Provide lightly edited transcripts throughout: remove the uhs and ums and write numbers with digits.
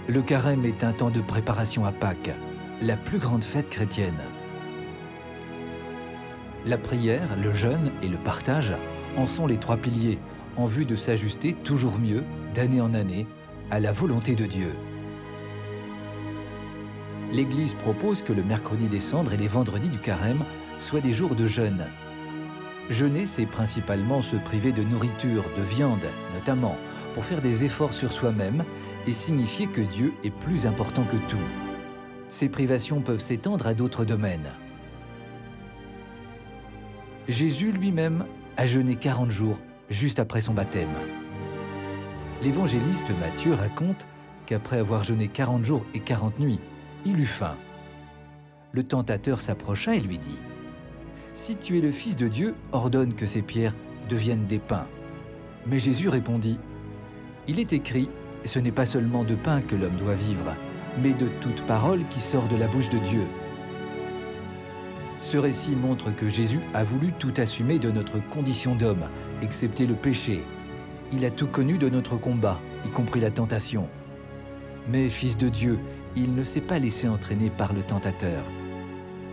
Le carême est un temps de préparation à Pâques, la plus grande fête chrétienne. La prière, le jeûne et le partage en sont les trois piliers, en vue de s'ajuster toujours mieux, d'année en année, à la volonté de Dieu. L'Église propose que le mercredi des cendres et les vendredis du carême soient des jours de jeûne. Jeûner, c'est principalement se priver de nourriture, de viande notamment, pour faire des efforts sur soi-même et signifier que Dieu est plus important que tout. Ces privations peuvent s'étendre à d'autres domaines. Jésus lui-même a jeûné 40 jours juste après son baptême. L'évangéliste Matthieu raconte qu'après avoir jeûné 40 jours et 40 nuits, il eut faim. Le tentateur s'approcha et lui dit : « Si tu es le Fils de Dieu, ordonne que ces pierres deviennent des pains. » Mais Jésus répondit : « Il est écrit, ce n'est pas seulement de pain que l'homme doit vivre, mais de toute parole qui sort de la bouche de Dieu. » Ce récit montre que Jésus a voulu tout assumer de notre condition d'homme, excepté le péché. Il a tout connu de notre combat, y compris la tentation. Mais Fils de Dieu, il ne s'est pas laissé entraîner par le tentateur.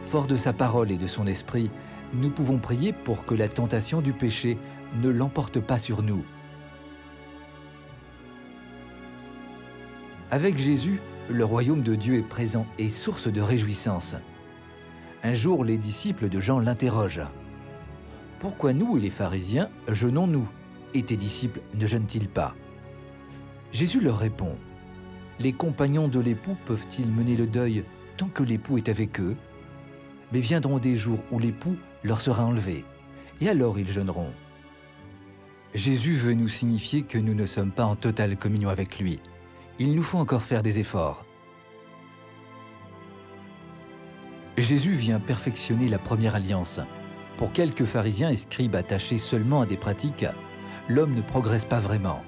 Fort de sa parole et de son esprit, nous pouvons prier pour que la tentation du péché ne l'emporte pas sur nous. Avec Jésus, le royaume de Dieu est présent et source de réjouissance. Un jour, les disciples de Jean l'interrogent : « Pourquoi nous et les pharisiens jeûnons-nous, et tes disciples ne jeûnent-ils pas ?» Jésus leur répond : « Les compagnons de l'époux peuvent-ils mener le deuil tant que l'époux est avec eux ? Mais viendront des jours où l'époux leur sera enlevé, et alors ils jeûneront. » Jésus veut nous signifier que nous ne sommes pas en totale communion avec lui. Il nous faut encore faire des efforts. Jésus vient perfectionner la première alliance. Pour quelques pharisiens et scribes attachés seulement à des pratiques, l'homme ne progresse pas vraiment.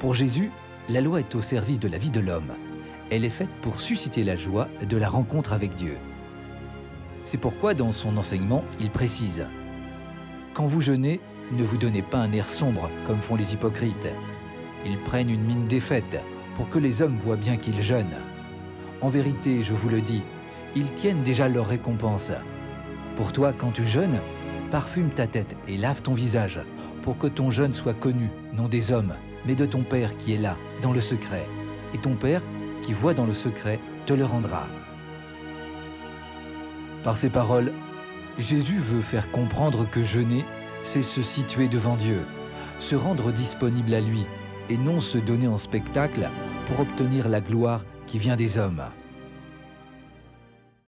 Pour Jésus, la loi est au service de la vie de l'homme. Elle est faite pour susciter la joie de la rencontre avec Dieu. C'est pourquoi dans son enseignement, il précise : « Quand vous jeûnez, ne vous donnez pas un air sombre comme font les hypocrites. Ils prennent une mine défaite pour que les hommes voient bien qu'ils jeûnent. En vérité, je vous le dis, ils tiennent déjà leur récompense. Pour toi, quand tu jeûnes, parfume ta tête et lave ton visage, pour que ton jeûne soit connu, non des hommes, mais de ton Père qui est là, dans le secret. Et ton Père, qui voit dans le secret, te le rendra. » Par ces paroles, Jésus veut faire comprendre que jeûner, c'est se situer devant Dieu, se rendre disponible à lui, et non se donner en spectacle pour obtenir la gloire qui vient des hommes.